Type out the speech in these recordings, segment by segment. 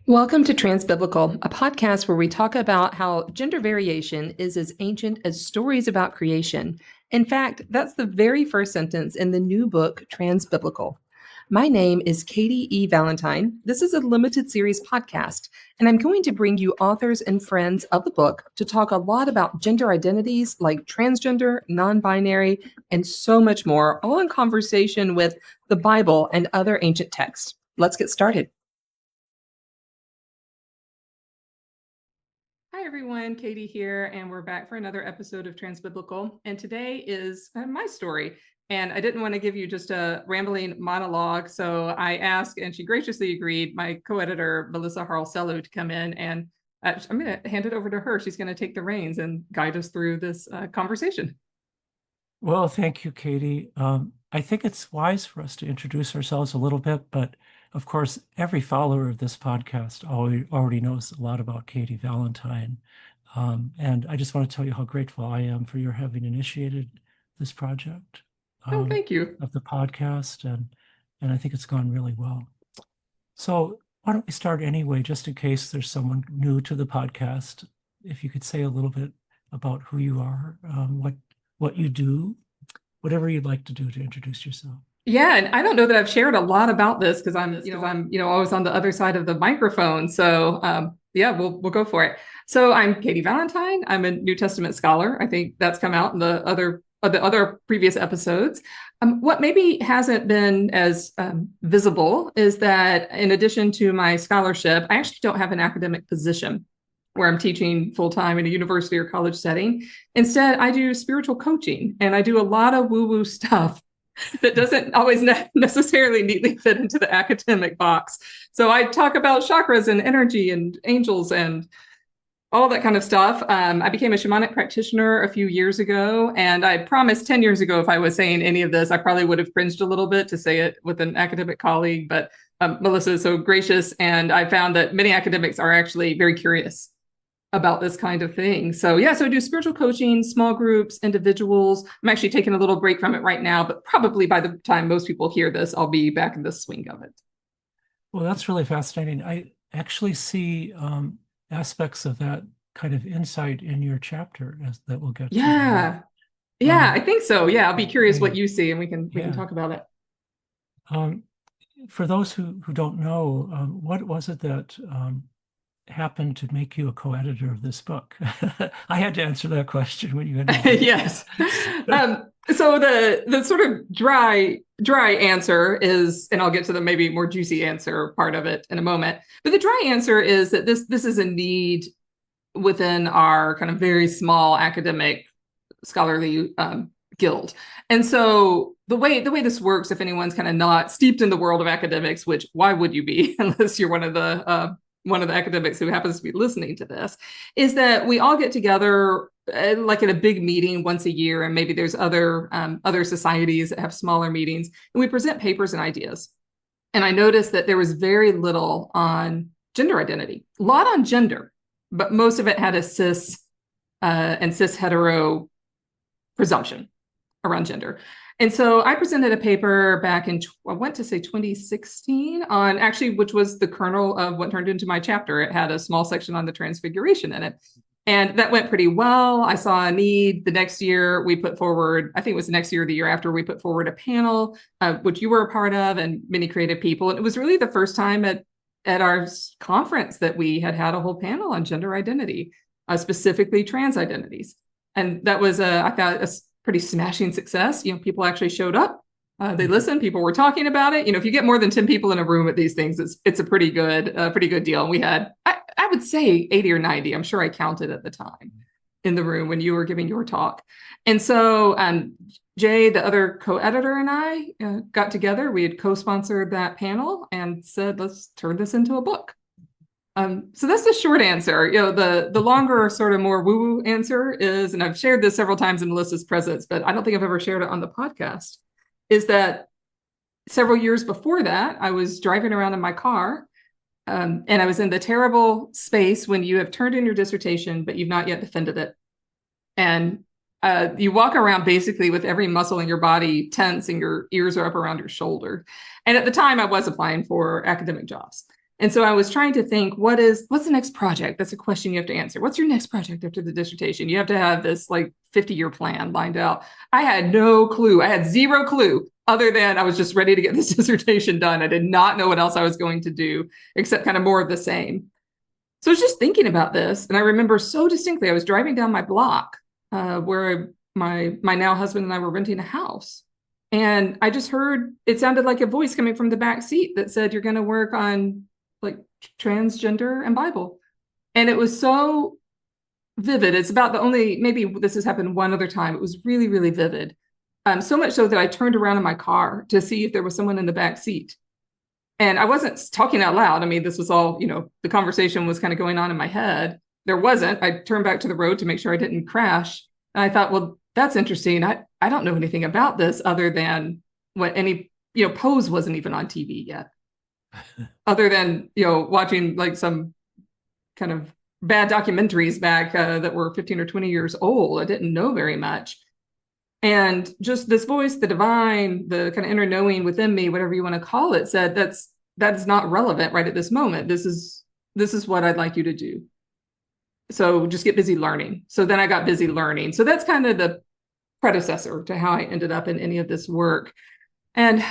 Welcome to Transbiblical, a podcast where we talk about how gender variation is as ancient as stories about creation. In fact, that's the very first sentence in the new book, Transbiblical. My name is Katy E. Valentine. This is a limited series podcast, and I'm going to bring you authors and friends of the book to talk a lot about gender identities like transgender, non-binary, and so much more, all in conversation with the Bible and other ancient texts. Let's get started. Hi everyone, Katy here, and we're back for another episode of Transbiblical. And today is my story. And I didn't want to give you just a rambling monologue, so I asked, and she graciously agreed, my co-editor, Melissa Harl-Sello, to come in, and I'm going to hand it over to her. She's going to take the reins and guide us through this conversation. Well, thank you, Katy. I think it's wise for us to introduce ourselves a little bit, but of course, every follower of this podcast already knows a lot about Katy Valentine. And I just want to tell you how grateful I am for your having initiated this project. Oh, thank you. Of the podcast, and I think it's gone really well. So why don't we start anyway, just in case there's someone new to the podcast, if you could say a little bit about who you are, what you do, whatever you'd like to do to introduce yourself. Yeah, and I don't know that I've shared a lot about this because I'm always on the other side of the microphone. So yeah, we'll go for it. So I'm Katy Valentine. I'm a New Testament scholar. I think that's come out in the other previous episodes. What maybe hasn't been as visible is that in addition to my scholarship, I actually don't have an academic position where I'm teaching full-time in a university or college setting. Instead, I do spiritual coaching, and I do a lot of woo-woo stuff that doesn't always necessarily neatly fit into the academic box. So I talk about chakras and energy and angels and all that kind of stuff. I became a shamanic practitioner a few years ago, and I promised 10 years ago if I was saying any of this, I probably would have cringed a little bit to say it with an academic colleague, but Melissa is so gracious, and I found that many academics are actually very curious about this kind of thing. So yeah, so I do spiritual coaching, small groups, individuals. I'm actually taking a little break from it right now, but probably by the time most people hear this, I'll be back in the swing of it. Well, that's really fascinating. I actually see aspects of that kind of insight in your chapter that we'll get to. Yeah, I think so. Yeah, I'll be curious what you see, and we can talk about it. For those who don't know, what was it that happened to make you a co-editor of this book? I had to answer that question when you had. Yes. So the sort of dry answer is, and I'll get to the maybe more juicy answer part of it in a moment, but the dry answer is that this is a need within our kind of very small academic scholarly guild. And so the way this works, if anyone's kind of not steeped in the world of academics, which why would you be unless you're one of the academics who happens to be listening to this, is that we all get together like at a big meeting once a year, and maybe there's other societies that have smaller meetings, and we present papers and ideas. And I noticed that there was very little on gender identity, a lot on gender, but most of it had a cis and cis hetero presumption around gender. And so I presented a paper back in, I want to say 2016 on actually, which was the kernel of what turned into my chapter. It had a small section on the Transfiguration in it. And that went pretty well. I saw a need. The next year we put forward, I think it was the next year or the year after, we put forward a panel, which you were a part of, and many creative people. And it was really the first time at our conference that we had a whole panel on gender identity, specifically trans identities. And that was, I thought, a pretty smashing success. People actually showed up. They listened. People were talking about it. If you get more than 10 people in a room at these things, it's a pretty good deal. And we had, I would say 80 or 90. I'm sure I counted at the time in the room when you were giving your talk. And so Jay, the other co-editor, and I got together. We had co-sponsored that panel and said, let's turn this into a book. So that's the short answer. The longer, sort of more woo-woo answer is, and I've shared this several times in Melissa's presence, but I don't think I've ever shared it on the podcast, is that several years before that, I was driving around in my car, and I was in the terrible space when you have turned in your dissertation, but you've not yet defended it. And you walk around basically with every muscle in your body tense and your ears are up around your shoulder. And at the time, I was applying for academic jobs. And so I was trying to think, what's the next project? That's a question you have to answer. What's your next project after the dissertation? You have to have this like 50-year plan lined out. I had no clue. I had zero clue other than I was just ready to get this dissertation done. I did not know what else I was going to do, except kind of more of the same. So I was just thinking about this. And I remember so distinctly, I was driving down my block where my now husband and I were renting a house. And I just heard, it sounded like a voice coming from the back seat that said, you're going to work on like transgender and Bible. And it was so vivid. It's about the only, maybe this has happened one other time. It was really, really vivid. So much so that I turned around in my car to see if there was someone in the back seat. And I wasn't talking out loud. I mean, this was all, the conversation was kind of going on in my head. There wasn't. I turned back to the road to make sure I didn't crash. And I thought, well, that's interesting. I don't know anything about this other than what any, Pose wasn't even on TV yet. Other than, watching like some kind of bad documentaries back that were 15 or 20 years old. I didn't know very much. And just this voice, the divine, the kind of inner knowing within me, whatever you want to call it, said that's not relevant right at this moment. This is what I'd like you to do. So just get busy learning. So then I got busy learning. So that's kind of the predecessor to how I ended up in any of this work. And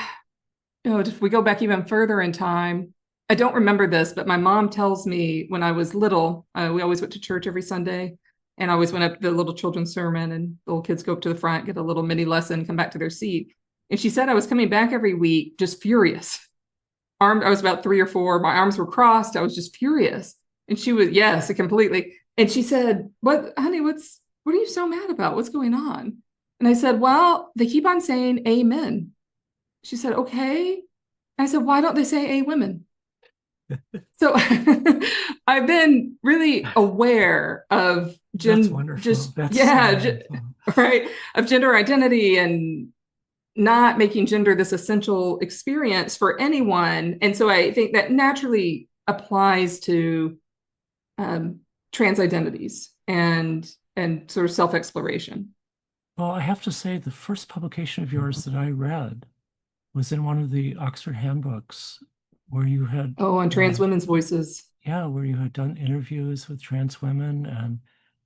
if we go back even further in time, I don't remember this, but my mom tells me when I was little, we always went to church every Sunday. And I always went up to the little children's sermon, and the little kids go up to the front, get a little mini lesson, come back to their seat. And she said I was coming back every week, just furious. I was about 3 or 4. My arms were crossed. I was just furious. And she was, yes, completely. And she said, honey, what are you so mad about? What's going on? And I said, well, they keep on saying amen. She said, okay. I said, why don't they say a women? So I've been really aware of That's wonderful. Right, of gender identity and not making gender this essential experience for anyone. And so I think that naturally applies to trans identities and sort of self-exploration. Well, I have to say the first publication of yours that I read was in one of the Oxford handbooks, where you had on trans women's voices. Yeah, where you had done interviews with trans women, and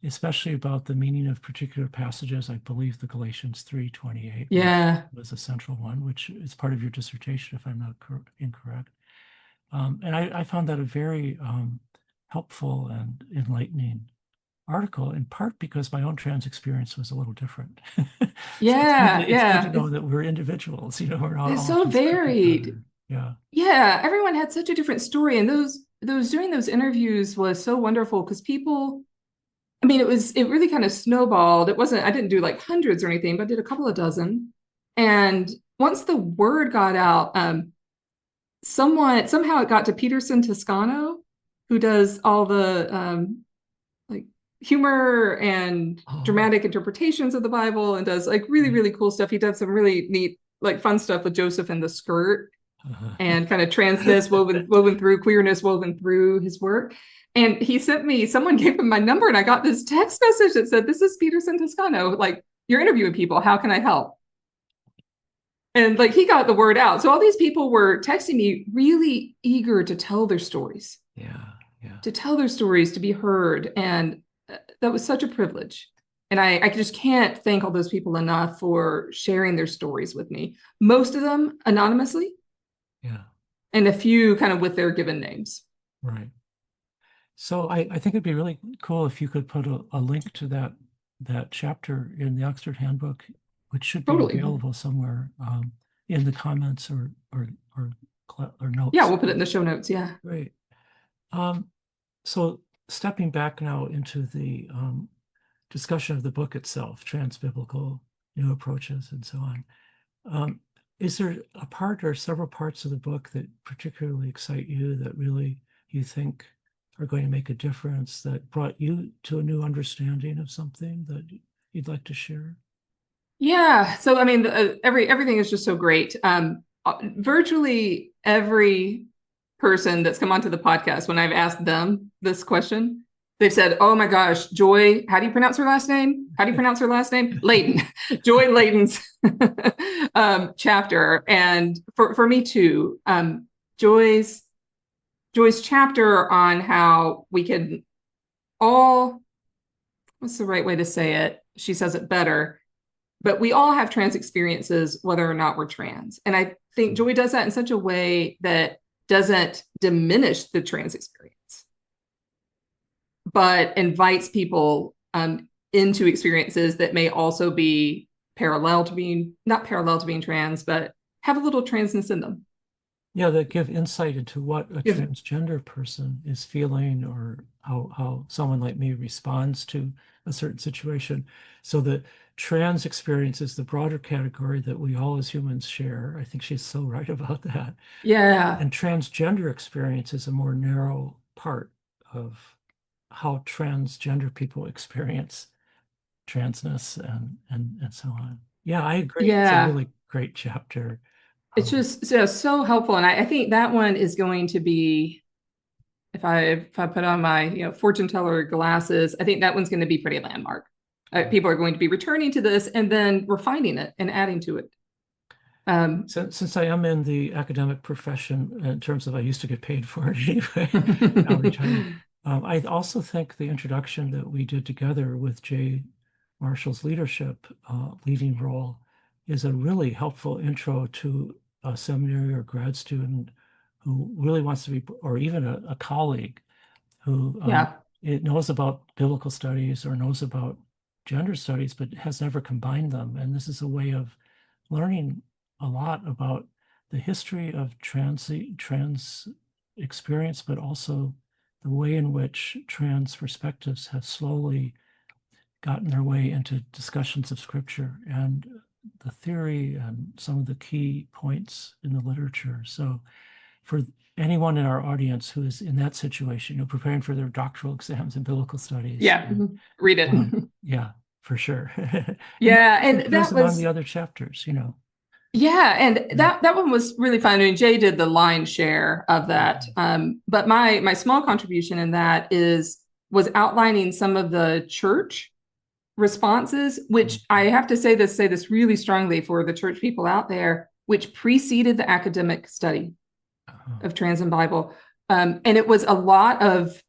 especially about the meaning of particular passages. I believe the Galatians 3:28 was a central one, which is part of your dissertation, if I'm not incorrect. And I found that a very helpful and enlightening article, in part because my own trans experience was a little different. It's good to know that we're individuals. We're all so varied. Yeah, everyone had such a different story, and those doing those interviews was so wonderful because people, I mean, it really kind of snowballed. I didn't do like hundreds or anything, but I did a couple of dozen. And once the word got out, somehow it got to Peterson Toscano, who does all the like humor and dramatic interpretations of the Bible, and does like really, really cool stuff. He does some really neat, like fun stuff with Joseph and the skirt. And kind of transness woven through, queerness woven through his work. And someone gave him my number, and I got this text message that said, this is Peterson Toscano, like, you're interviewing people, how can I help? And like, he got the word out. So all these people were texting me, really eager to tell their stories. To tell their stories, to be heard. And that was such a privilege. And I just can't thank all those people enough for sharing their stories with me. Most of them anonymously. And a few kind of with their given names. Right. So I think it'd be really cool if you could put a link to that chapter in the Oxford Handbook, which should be available somewhere in the comments or notes. Yeah, we'll put it in the show notes. Yeah. Great. So stepping back now into the discussion of the book itself, Transbiblical New Approaches and so on. Is there a part or several parts of the book that particularly excite you, that really you think are going to make a difference, that brought you to a new understanding of something that you'd like to share? Yeah. So, I mean, everything is just so great. Virtually every person that's come onto the podcast, when I've asked them this question, they've said, oh my gosh, Joy, how do you pronounce her last name? How do you pronounce her last name? Layton. Joy Layton's chapter. And for me too, Joy's Joy's chapter on how we can all, what's the right way to say it? She says it better, but we all have trans experiences, whether or not we're trans. And I think Joy does that in such a way that doesn't diminish the trans experience, but invites people into experiences that may also be parallel to being, not parallel to being trans, but have a little transness in them. Yeah, that give insight into what a transgender person is feeling, or how someone like me responds to a certain situation. So the trans experience is the broader category that we all as humans share. I think she's so right about that. Yeah. And transgender experience is a more narrow part of how transgender people experience transness and so on. Yeah, I agree. Yeah. It's a really great chapter. It's just so helpful. And I think that one is going to be, if I put on my fortune teller glasses, I think that one's going to be pretty landmark. People are going to be returning to this and then refining it and adding to it. Since I am in the academic profession, in terms of I used to get paid for it anyway, now retired, I also think the introduction that we did together with Jay Marshall's leadership, leading role, is a really helpful intro to a seminary or grad student who really wants to be, or even a colleague who it knows about biblical studies or knows about gender studies, but has never combined them. And this is a way of learning a lot about the history of trans experience, but also the way in which trans perspectives have slowly gotten their way into discussions of scripture and the theory and some of the key points in the literature. So for anyone in our audience who is in that situation, preparing for their doctoral exams in biblical studies. Read it. Yeah, for sure. Yeah. And that was among the other chapters, Yeah, and that one was really fun. I mean, Jay did the lion's share of that. But my small contribution in that was outlining some of the church responses, which I have to say this really strongly for the church people out there, which preceded the academic study of trans and Bible. And it was a lot of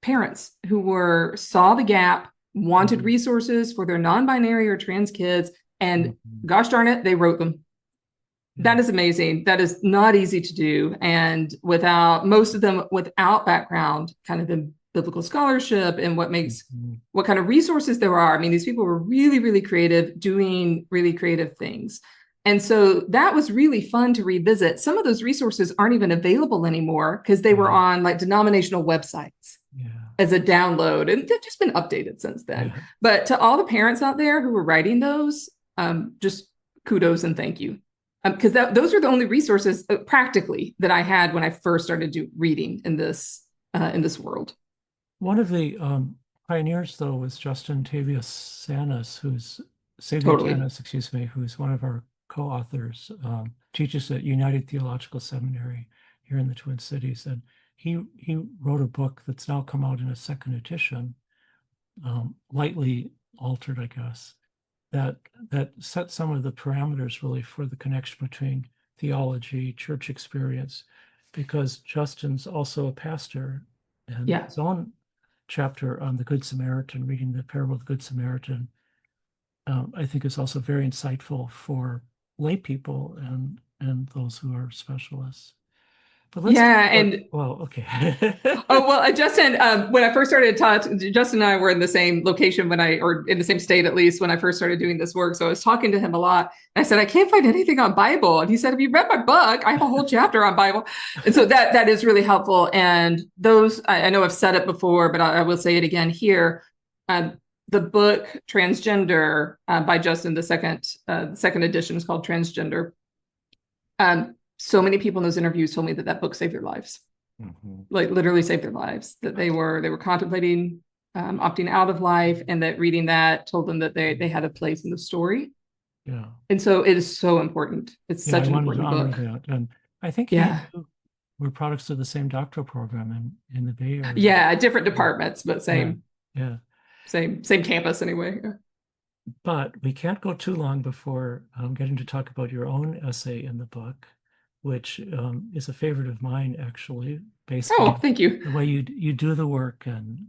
parents who saw the gap, wanted resources for their non-binary or trans kids, and gosh darn it, they wrote them. That is amazing. That is not easy to do. And most of them without background kind of in biblical scholarship and what kind of resources there are. I mean, these people were really, really creative, doing really creative things. And so that was really fun to revisit. Some of those resources aren't even available anymore because they were on like denominational websites as a download, and they've just been updated since then. But to all the parents out there who were writing those, just kudos and thank you. Because those are the only resources practically that I had when I first started reading in this world. One of the pioneers, though, was Justin Tavius-Sanis, who's one of our co-authors, teaches at United Theological Seminary here in the Twin Cities, and he wrote a book that's now come out in a second edition, lightly altered, I guess, that set some of the parameters really for the connection between theology, church experience, because Justin's also a pastor, and his own chapter on the Good Samaritan, reading the parable of the Good Samaritan, I think is also very insightful for lay people and those who are specialists. But let's okay. Justin, when I first started Justin and I were in the same location or in the same state at least, when I first started doing this work. So I was talking to him a lot. And I said, I can't find anything on Bible. And he said, have you read my book? I have a whole chapter on Bible. And so that is really helpful. And those, I know I've said it before, but I will say it again here. The book Transgender by Justin, the second edition is called Transgender. So many people in those interviews told me that book saved their lives, like literally saved their lives, that they were contemplating opting out of life, and that reading that told them that they had a place in the story. Yeah. And so it is so important. It's such an important book. And I think we're products of the same doctoral program in the Bay Area. Yeah, different departments, but same. Yeah. Same campus anyway. But we can't go too long before getting to talk about your own essay in the book. which is a favorite of mine, actually, based Oh, on thank you. the way you do the work and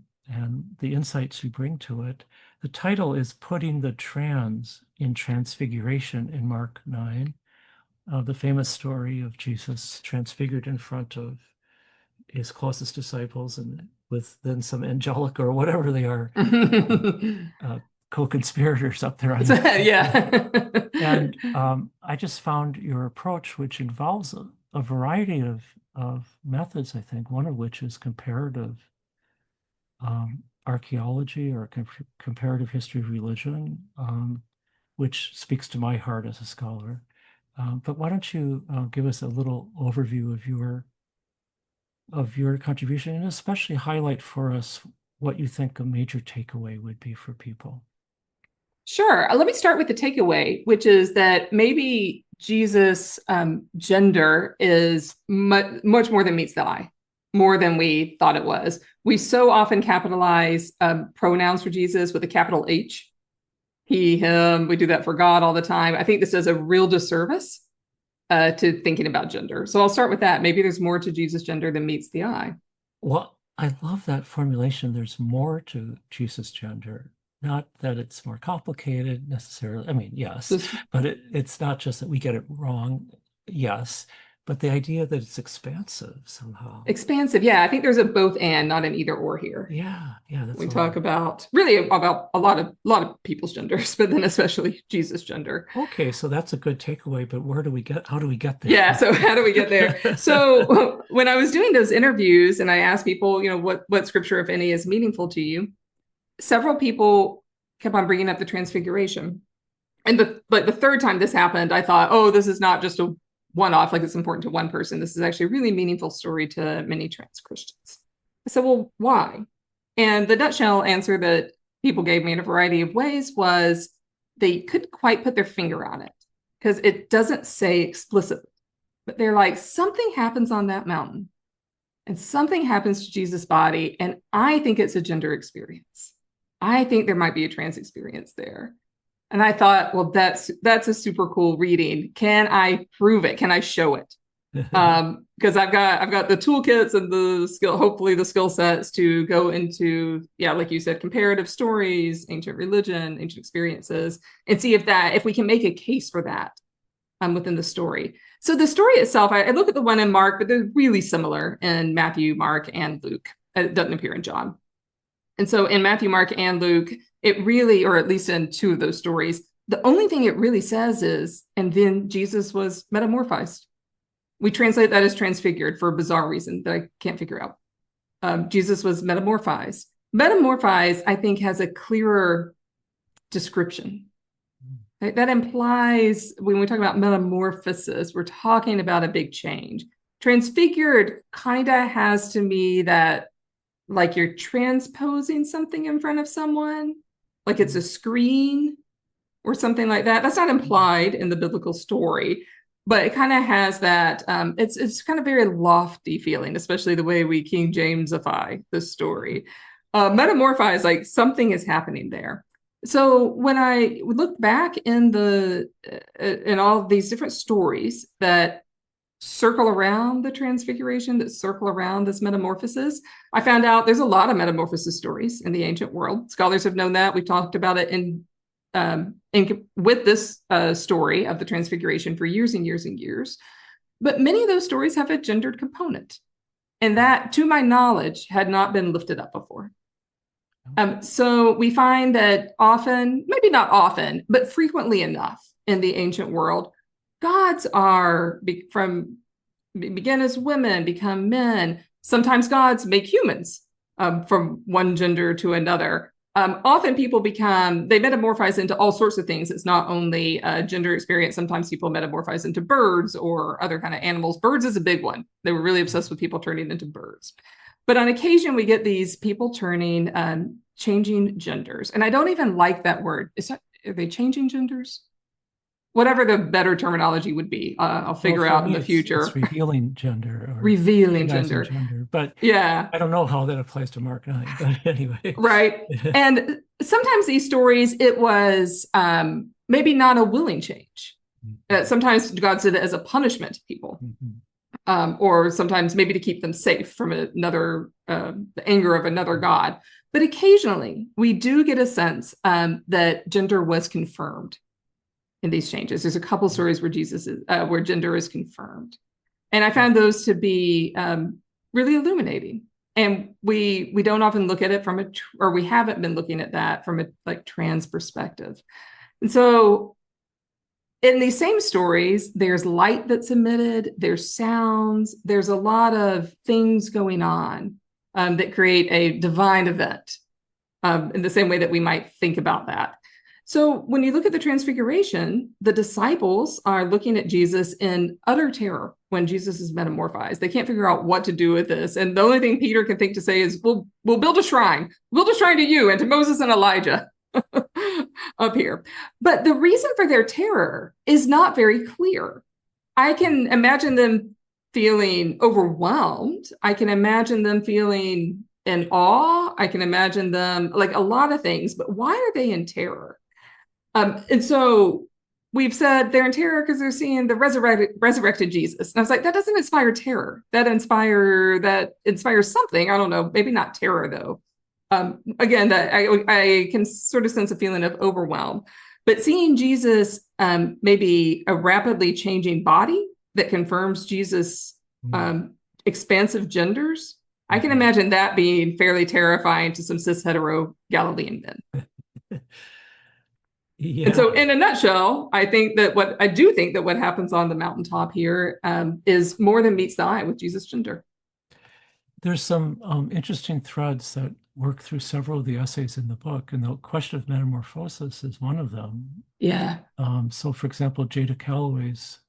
the insights you bring to it. The title is Putting the Trans in Transfiguration in Mark 9, the famous story of Jesus transfigured in front of his closest disciples and with then some angelic or whatever they are co-conspirators up there on Yeah. and I just found your approach, which involves a variety of methods, I think, one of which is comparative archaeology or comparative history of religion, which speaks to my heart as a scholar. But why don't you give us a little overview of your contribution, and especially highlight for us what you think a major takeaway would be for people? Sure. Let me start with the takeaway, which is that maybe Jesus' gender is much more than meets the eye, more than we thought it was. We so often capitalize pronouns for Jesus with a capital H. He, him. We do that for God all the time. I think this does a real disservice to thinking about gender. So I'll start with that. Maybe there's more to Jesus' gender than meets the eye. Well, I love that formulation. There's more to Jesus' gender. Not that it's more complicated necessarily. I mean, yes, but it's not just that we get it wrong. Yes, but the idea that it's expansive somehow. Expansive, yeah. I think there's a both and, not an either or here. Yeah. We talk about really about a lot of people's genders, but then especially Jesus' gender. Okay, so that's a good takeaway. But how do we get there? Yeah. So how do we get there? So when I was doing those interviews and I asked people, what scripture, if any, is meaningful to you, several people kept on bringing up the Transfiguration. And the third time this happened, I thought, oh, this is not just a one-off, like it's important to one person. This is actually a really meaningful story to many trans Christians. I said, well, why? And the nutshell answer that people gave me in a variety of ways was they couldn't quite put their finger on it because it doesn't say explicitly, but they're like, something happens on that mountain and something happens to Jesus' body. And I think it's a gender experience. I think there might be a trans experience there. And I thought, well, that's a super cool reading. Can I prove it? Can I show it? Because I've got the toolkits and the skill, hopefully the skill sets to go into, like you said, comparative stories, ancient religion, ancient experiences, and see if we can make a case for that within the story. So the story itself, I look at the one in Mark, but they're really similar in Matthew, Mark, and Luke. It doesn't appear in John. And so in Matthew, Mark, and Luke, it really, or at least in two of those stories, the only thing it really says is, and then Jesus was metamorphized. We translate that as transfigured for a bizarre reason that I can't figure out. Jesus was metamorphized. Metamorphized, I think, has a clearer description. Right? That implies, when we talk about metamorphosis, we're talking about a big change. Transfigured kind of has to me that, like you're transposing something in front of someone, like it's a screen or something like that. That's not implied in the biblical story, but it kind of has that, it's kind of very lofty feeling, especially the way we King Jamesify the story. Metamorphize, like something is happening there. So when I look back in all of these different stories that circle around the Transfiguration, that circle around this metamorphosis, I found out there's a lot of metamorphosis stories in the ancient world. Scholars have known that. We talked about it with this story of the Transfiguration for years and years and years. But many of those stories have a gendered component. And that, to my knowledge, had not been lifted up before. So we find that often, maybe not often, but frequently enough in the ancient world, gods begin as women, become men. Sometimes gods make humans from one gender to another. Often people they metamorphose into all sorts of things. It's not only a gender experience. Sometimes people metamorphose into birds or other kind of animals. Birds is a big one. They were really obsessed with people turning into birds. But on occasion, we get these people changing genders. And I don't even like that word. Are they changing genders? Whatever the better terminology would be, I'll figure out in the future. It's revealing gender. Revealing gender. But yeah, I don't know how that applies to Mark 9, but anyway. Right. And sometimes these stories, it was maybe not a willing change. Sometimes God did it as a punishment to people, or sometimes maybe to keep them safe from another, the anger of another God. But occasionally we do get a sense that gender was confirmed in these changes. There's a couple stories where where gender is confirmed. And I found those to be really illuminating. And we don't often look at it or we haven't been looking at that from a like trans perspective. And so in these same stories, there's light that's emitted, there's sounds, there's a lot of things going on that create a divine event in the same way that we might think about that. So when you look at the Transfiguration, the disciples are looking at Jesus in utter terror when Jesus is metamorphized. They can't figure out what to do with this. And the only thing Peter can think to say is, we'll build a shrine. We'll build a shrine to you and to Moses and Elijah up here. But the reason for their terror is not very clear. I can imagine them feeling overwhelmed. I can imagine them feeling in awe. I can imagine them like a lot of things, but why are they in terror? And so we've said they're in terror because they're seeing the resurrected Jesus. And I was like, that doesn't inspire terror. That inspires something. I don't know, maybe not terror though. Again, that I can sort of sense a feeling of overwhelm. But seeing Jesus, maybe a rapidly changing body that confirms Jesus' expansive genders, I can imagine that being fairly terrifying to some cis hetero Galilean men. Yeah. And so in a nutshell, I do think that what happens on the mountaintop here is more than meets the eye with Jesus' gender. There's some interesting threads that work through several of the essays in the book, and the question of metamorphosis is one of them. Yeah. So for example, Jada Calloway's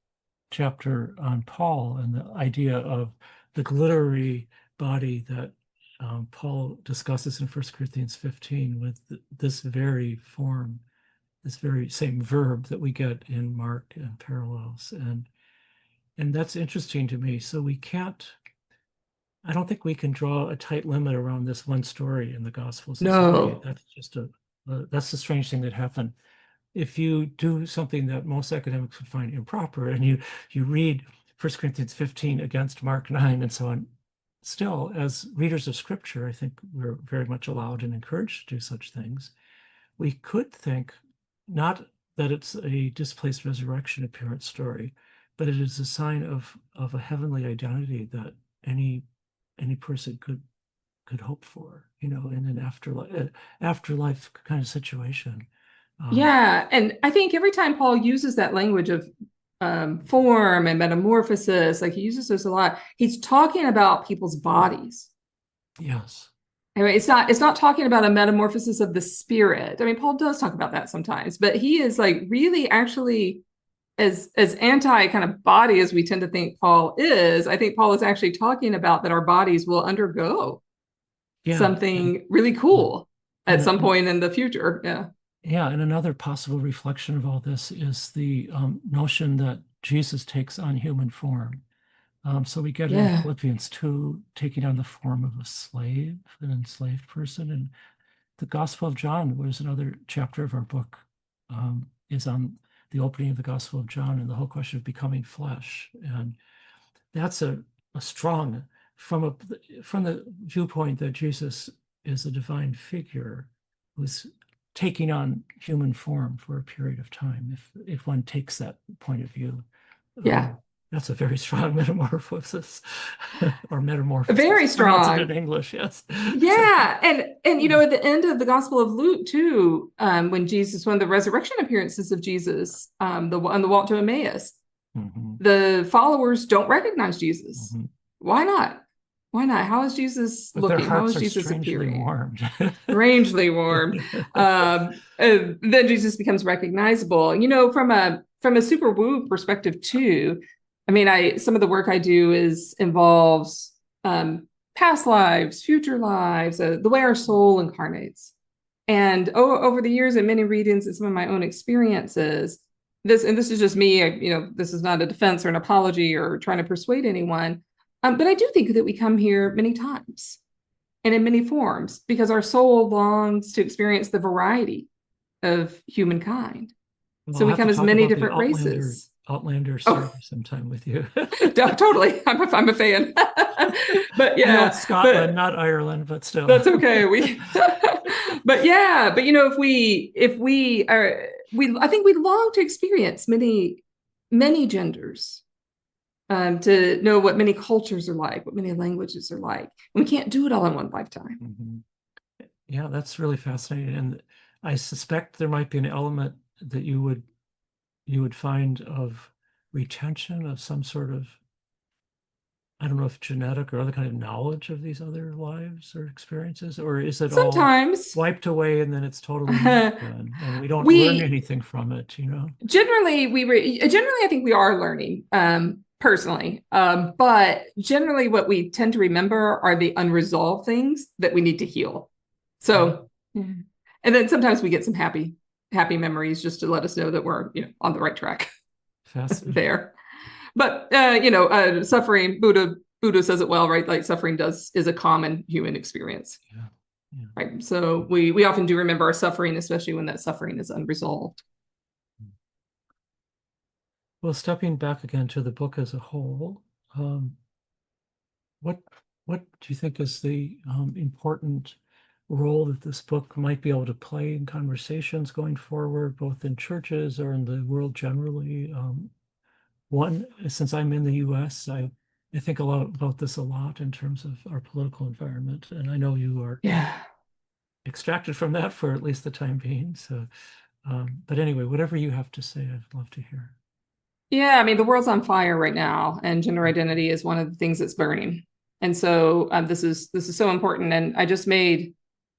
chapter on Paul and the idea of the glittery body that Paul discusses in 1 Corinthians 15 with this very form, this very same verb that we get in Mark and parallels. And that's interesting to me. So I don't think we can draw a tight limit around this one story in the Gospels. No. That's just that's the strange thing that happened. If you do something that most academics would find improper and you read 1 Corinthians 15 against Mark 9 and so on, still, as readers of Scripture, I think we're very much allowed and encouraged to do such things. We could think not that it's a displaced resurrection appearance story, but it is a sign of a heavenly identity that any person could hope for, in an afterlife kind of situation. Yeah, and I think every time Paul uses that language of form and metamorphosis, like he uses those a lot, he's talking about people's bodies. Yes. I mean, it's not talking about a metamorphosis of the spirit. I mean, Paul does talk about that sometimes, but he is like really actually as anti kind of body as we tend to think Paul is. I think Paul is actually talking about that our bodies will undergo something really cool at some point in the future. Yeah. Yeah, and another possible reflection of all this is the notion that Jesus takes on human form. So we get in Philippians 2 taking on the form of a slave, an enslaved person. And the Gospel of John, was another chapter of our book, is on the opening of the Gospel of John and the whole question of becoming flesh. And that's a strong, from the viewpoint that Jesus is a divine figure who's taking on human form for a period of time, if one takes that point of view. That's a very strong metamorphosis, or metamorphosis. Very strong in English, yes. Yeah, and at the end of the Gospel of Luke too, when the resurrection appearances of Jesus, on the walk to Emmaus, the followers don't recognize Jesus. Why not? Why not? How is Jesus looking? How is Jesus appearing? Strangely warmed. Then Jesus becomes recognizable. From a super woo perspective too. I mean, some of the work I do involves past lives, future lives, the way our soul incarnates. And over the years and many readings and some of my own experiences, this is just me, this is not a defense or an apology or trying to persuade anyone. But I do think that we come here many times and in many forms because our soul longs to experience the variety of humankind. Well, So I'll we have to come as talk many about the different races. Outlander Oh, story sometime with you. totally. I'm a fan. But I know it's yeah, Scotland, but not Ireland, but still. that's okay. But yeah, but if we are, I think we long to experience many genders, to know what many cultures are like, what many languages are like. And we can't do it all in one lifetime. Mhm. Yeah, that's really fascinating. And I suspect there might be an element that you would find of retention of some sort of, I don't know if genetic or other kind of knowledge of these other lives or experiences, or is it all Sometimes wiped away and then it's totally new again, and we don't learn we anything from it, you know? generally I think we are learning, personally, but generally what we tend to remember are the unresolved things that we need to heal. Yeah, So, and then sometimes we get some happy memories just to let us know that we're, on the right track fascinating. there. But suffering, Buddha says it well, right? Like suffering is a common human experience, Yeah, yeah. right? So we often do remember our suffering, especially when that suffering is unresolved. Well, stepping back again to the book as a whole, um, what what do you think is the important role that this book might be able to play in conversations going forward, both in churches or in the world generally? One, since I'm in the U.S., I think a lot about this a lot in terms of our political environment, and I know you are Yeah. extracted from that for at least the time being. So, but anyway, whatever you have to say, I'd love to hear. Yeah, I mean, the world's on fire right now, and gender identity is one of the things that's burning. And so this is so important. And I just made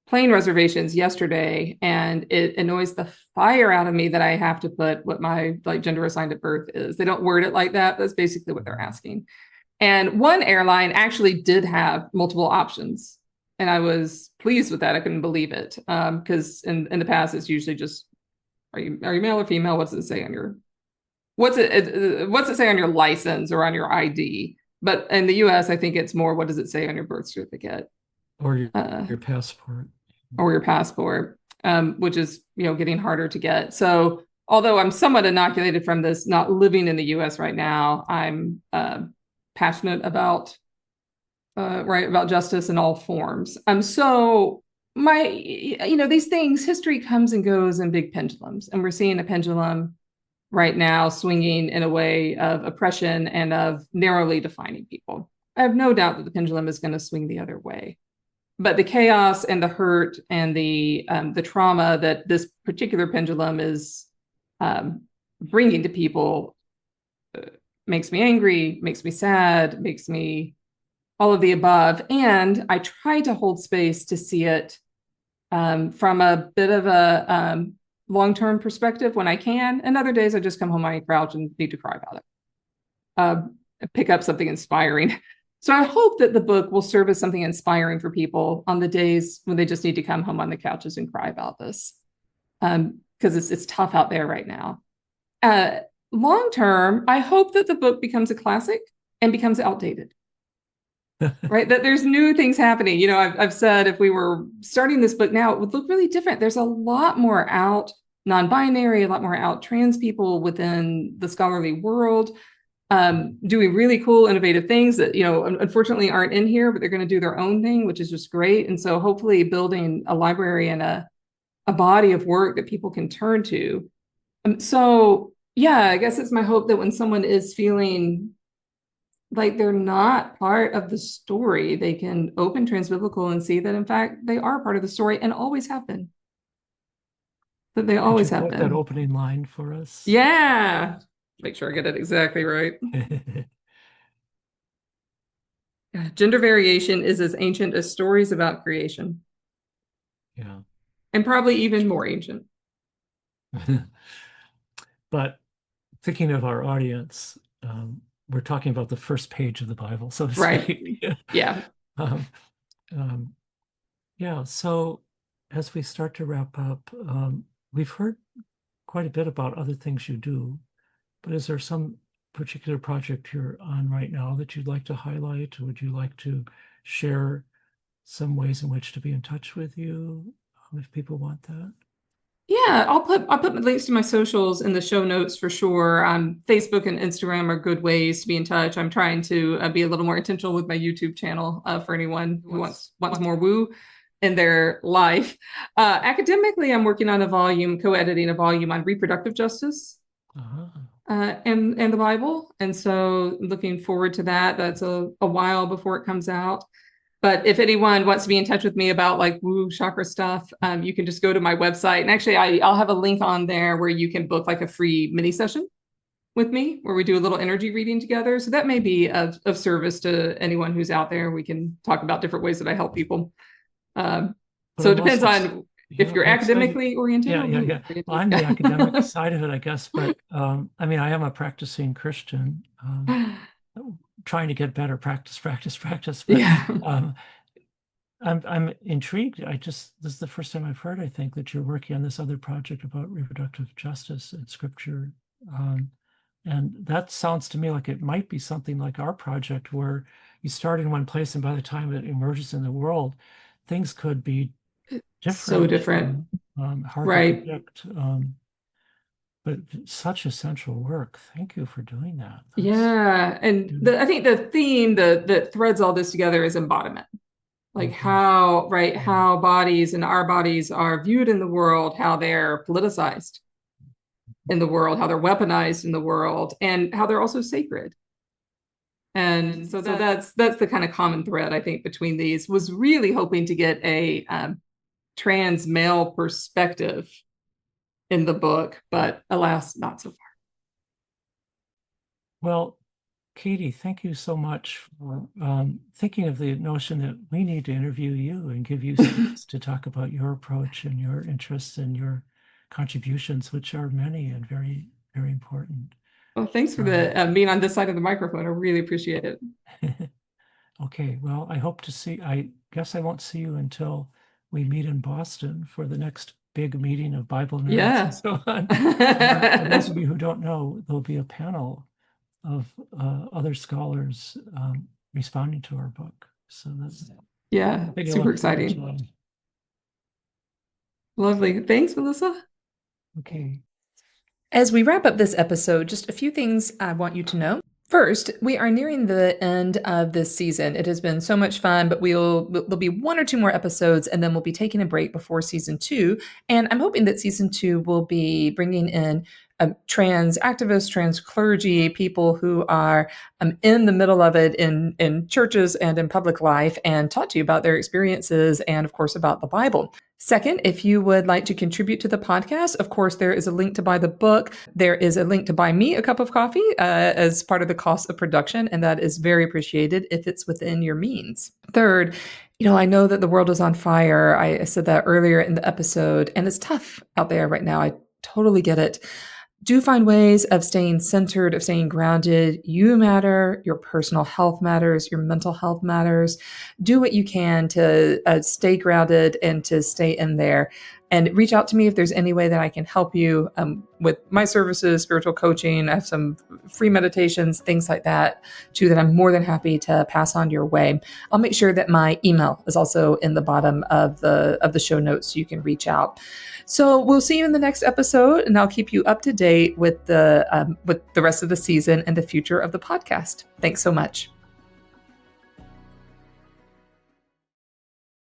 plane reservations yesterday, and it annoys the fire out of me that I have to put what my like gender assigned at birth is. They don't word it like that. That's basically what they're asking. And one airline actually did have multiple options, and I was pleased with that. I couldn't believe it, because in the past it's usually just are you male or female? What's it say on your what's it say on your license or on your ID? But in the US, I think it's more what does it say on your birth certificate, Or uh, your passport. or your passport, which is getting harder to get. So although I'm somewhat inoculated from this, not living in the US right now, I'm passionate about right about justice in all forms. So my these things, history comes and goes in big pendulums, and we're seeing a pendulum right now swinging in a way of oppression and of narrowly defining people. I have no doubt that the pendulum is going to swing the other way. But the chaos and the hurt and the trauma that this particular pendulum is bringing to people makes me angry, makes me sad, makes me all of the above. And I try to hold space to see it from a bit of a long-term perspective when I can. And other days I just come home on my couch and need to cry about it. Pick up something inspiring. So I hope that the book will serve as something inspiring for people on the days when they just need to come home on the couches and cry about this. Because it's tough out there right now. Long term, I hope that the book becomes a classic and becomes outdated. Right, that there's new things happening. I've said if we were starting this book now, it would look really different. There's a lot more out non-binary, a lot more out trans people within the scholarly world, doing really cool, innovative things that unfortunately aren't in here, but they're going to do their own thing, which is just great. And so hopefully building a library and a body of work that people can turn to. So yeah, I guess it's my hope that when someone is feeling like they're not part of the story, they can open Transbiblical and see that in fact they are part of the story and always have been. That they Could you always have quote that been. opening line for us? Yeah. Make sure I get it exactly right. Gender variation is as ancient as stories about creation, Yeah. and probably even more ancient. But thinking of our audience, we're talking about the first page of the Bible, so to Right. speak. Yeah. um, um, yeah. So as we start to wrap up, we've heard quite a bit about other things you do, but is there some particular project you're on right now that you'd like to highlight? Would you like to share some ways in which to be in touch with you, if people want that? Yeah, I'll put links to my socials in the show notes for sure. Facebook and Instagram are good ways to be in touch. I'm trying to be a little more intentional with my YouTube channel for anyone who wants more woo in their life. Academically, I'm working on co-editing a volume on reproductive justice Uh-huh. and the Bible, and so looking forward to that. That's a while before it comes out. But if anyone wants to be in touch with me about like woo chakra stuff, you can just go to my website. And actually, I'll have a link on there where you can book like a free mini session with me where we do a little energy reading together. So that may be of service to anyone who's out there. We can talk about different ways that I help people. So it depends on if you're academically oriented. Yeah. Well, I'm the academic side of it, I guess. But I mean, I am a practicing Christian. Trying to get better, practice. But Yeah. I'm intrigued. This is the first time I've heard, I think, that you're working on this other project about reproductive justice in scripture. And that sounds to me like it might be something like our project, where you start in one place and by the time it emerges in the world, things could be different. So different. Hard right. to predict. But such essential work. Thank you for doing that. Yeah. And I think the theme that threads all this together is embodiment. Like how bodies and our bodies are viewed in the world, how they're politicized in the world, how they're weaponized in the world, and how they're also sacred. And so that's the kind of common thread, I think, between these. Was really hoping to get a trans male perspective in the book, but alas, not so far. Well, Katy, thank you so much for thinking of the notion that we need to interview you and give you space to talk about your approach and your interests and your contributions, which are many and very, very important. Well, thanks for being on this side of the microphone. I really appreciate it. Okay, well, I guess I won't see you until we meet in Boston for the next big meeting of Bible nerds and so on. For those of you who don't know, there'll be a panel of other scholars responding to our book. So that's super exciting. Lovely. Thanks, Melissa. Okay. As we wrap up this episode, just a few things I want you to know. First, we are nearing the end of this season. It has been so much fun, but there'll be 1 or 2 more episodes, and then we'll be taking a break before season 2. And I'm hoping that season 2 will be bringing in trans activists, trans clergy, people who are in the middle of it in churches and in public life, and talk to you about their experiences and, of course, about the Bible. Second, if you would like to contribute to the podcast, of course, there is a link to buy the book. There is a link to buy me a cup of coffee as part of the cost of production, and that is very appreciated if it's within your means. Third, I know that the world is on fire. I said that earlier in the episode, and it's tough out there right now. I totally get it. Do find ways of staying centered, of staying grounded. You matter. Your personal health matters. Your mental health matters. Do what you can to stay grounded and to stay in there. And reach out to me if there's any way that I can help you with my services, spiritual coaching. I have some free meditations, things like that, too, that I'm more than happy to pass on your way. I'll make sure that my email is also in the bottom of the show notes so you can reach out. So we'll see you in the next episode, and I'll keep you up to date with the rest of the season and the future of the podcast. Thanks so much.